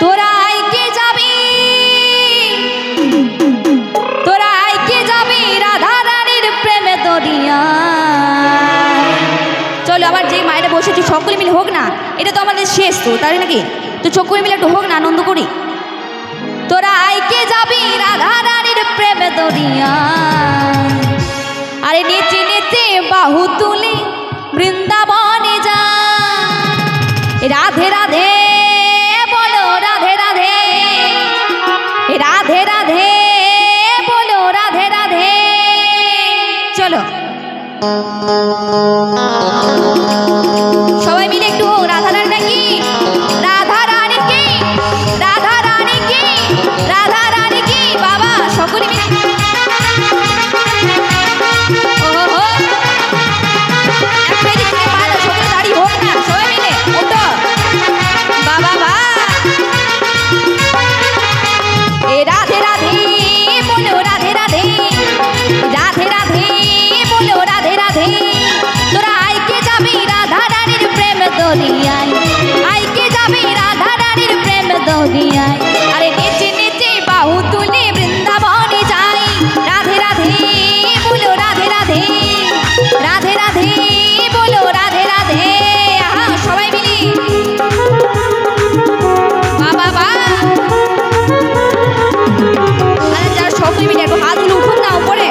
তোরা আইকে যাবি, তোরা আইকে যাবি রাধা রানীর প্রেমে দরিয়া। চলো আবার যে মায়েরা বসেছি সকলে মিলে হোক না, এটা তো আমাদের শেষ তো, তাই নাকি? তো সকলে মিলে একটু হোক না, আনন্দ করি। তোরা আইকে যাবি রাধা রানীর প্রেমে দরিয়া, আরে নেচে নেচে বাহু তুলি বৃন্দাবনে যা। রাধে রাধে বলো রাধে রাধে, রাধে রাধে বলো রাধে রাধে। চলো সবাই মিলে একটু রাধা রানী নাকি, রাধা রানী কি, রাধা রানী কি, রাধা রানী কি, বাবা সকলে মিলে। রাধে রাধে বলো রাধে রাধে, রাধে রাধে বলো রাধে রাধে। তোরা আইকে যাবি রাধা রানীর প্রেম দরিয়ায়, আইকে যাবি রাধা রানীর প্রেম দরিয়ায়, আরে নেচে নেচে বাহু তুলে বৃন্দাবনে যাই। রাধে রাধে বলো রাধে রাধে, রাধে রাধে বলো রাধে রাধে। আহা সবাই মিলি বাবা বা, আরে যারা সকলে মিলে একটু হাতগুলো উঠুন না উপরে।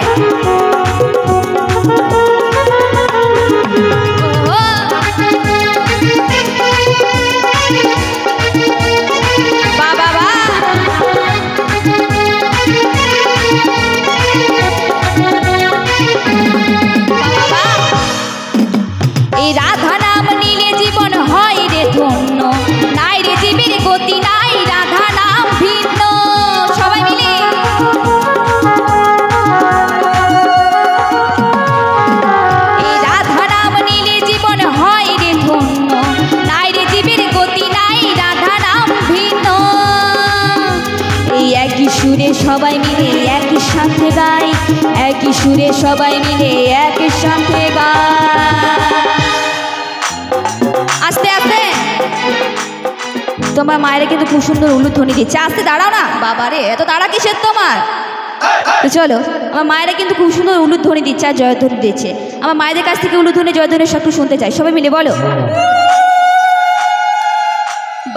এই রাধা নাম নিলে জীবন হয় রে ধন্য, নাই রে জীবের গতি নাই রাধা নাম ভিন্ন। সবাই মিলে এই রাধা নাম নিলে জীবন হয় রে ধন্য, নাই রে জীবের গতি নাই রাধা নাম ভিন্ন। এই একই সুরে সবাই মিলে একই সাথে গাই, একই সুরে সবাই মিলে একই সাথে গাই। আস্তে আস্তে তোমার মায়েরা কিন্তু খুব সুন্দর উলুধ্বনি দিচ্ছে। আস্তে দাঁড়াও না বাবা রে, এত দাঁড়া কিসের তোমার? তো চলো, আমার মায়েরা কিন্তু খুব সুন্দর উলুধ্বনি দিচ্ছে আর জয়ধ্বনি দিচ্ছে। আমার মায়েদের কাছ থেকে উলুধ্বনি জয়ধ্বনি সব শুনতে চাই, সবাই মিলে বলো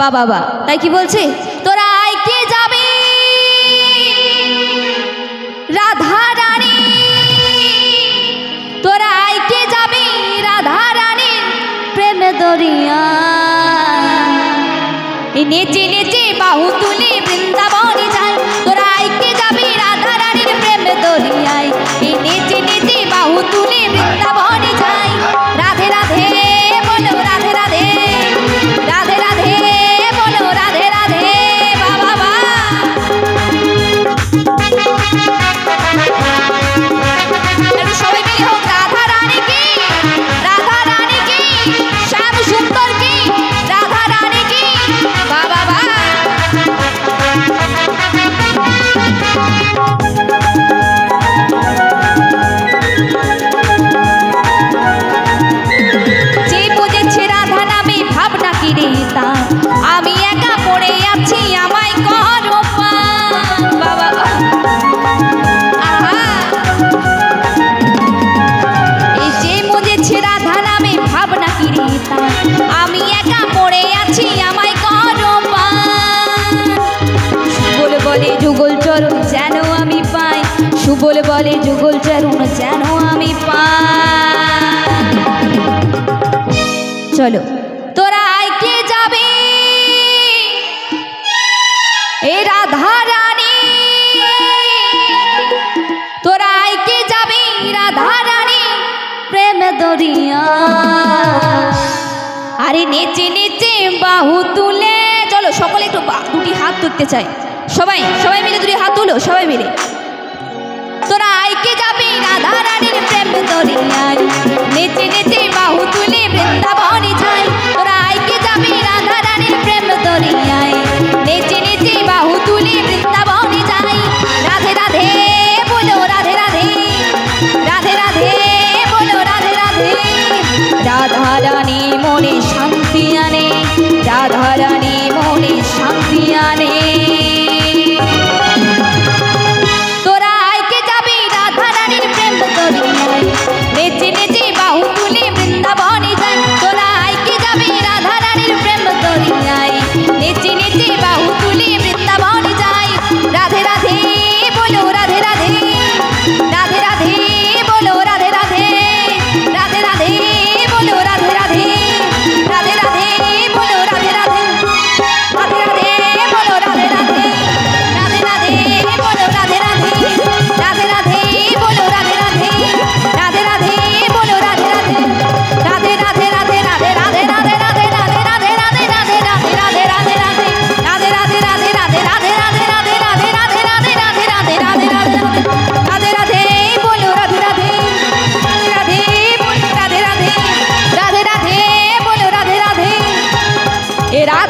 বাবা বা। তাই কি বলছে? তোরা আইকে যাবি রাধা রানী, তোরা আইকে যাবি রাধা রানীর প্রেম দরিয়া, নেচে নেচে বাহু তুলে বৃন্দাবনে যাই। তোরা আইকে যাবি রাধা রানীর প্রেম দরিয়ায়, নেচে নেচে বাহু তুলে বৃন্দাবনে যাই। রাধে রাধে বলো রাধে রাধে, রাধে রাধে বলো রাধে রাধে। বাবা বা সবাই মিলে হোক রাধা রানী কি, রাধা রানী কি, শ্যাম সুন্দর কি, রাধা রানী কি, বাবা বা। যে বুঝেছে রাধা নামে ভাবনা কি রে তার, আমি একা পড়ে আছি আমায় কর পার। বাবা বা আহা, এই যে বুঝেছে রাধা নামে ভাবনা কি রে তার, আমি একা পড়ে আছি আমায় কর পার। সুবল বলে যুগল চরণ যেন আমি পাই, সুবল বলে যুগল চরণ যেন আমি পাই। চলো তোরা আইকে যাবি এ রাধা রানী, তোরা আইকে যাবি রাধা রানী প্রেম দরিয়া, আরে নেচে নেচে বাহু তুলে। চলো সকলে একটু দুটি হাত তুলতে চাই, সবাই সবাই মিলে দুটি হাত তুলো সবাই মিলে। তোরা আইকে যাবি রাধা রানীর প্রেম দরিয়ায়, নেচে নেচে বাহু তুলে বৃন্দাবনে যাই। তোরা আইকে যাবি রাধা রানীর প্রেম দরিয়ায়, নেচে নেচে বাহু তুলে বৃন্দাবনে যাই। রাধে রাধে বলো রাধে রাধে, রাধে রাধে বলো রাধে রাধে। রাধা রানী মনে শান্তি আনে, রাধা রানী মনে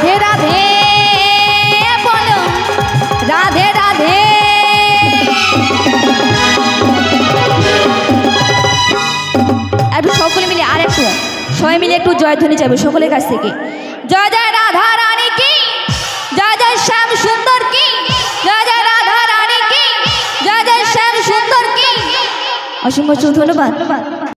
রাধে রাধে বলো রাধে রাধে। একটু সকলে মিলে আর একটু সবাই মিলে একটু জয়ধ্বনি চাইবে সকলের কাছ থেকে। জয় জয় রাধা রানী কি, জয় জয় শ্যাম সুন্দর কি, জয় জয় রাধা রানী কি, জয় জয় শ্যাম সুন্দর কি। অসংখ্য ধন্যবাদ।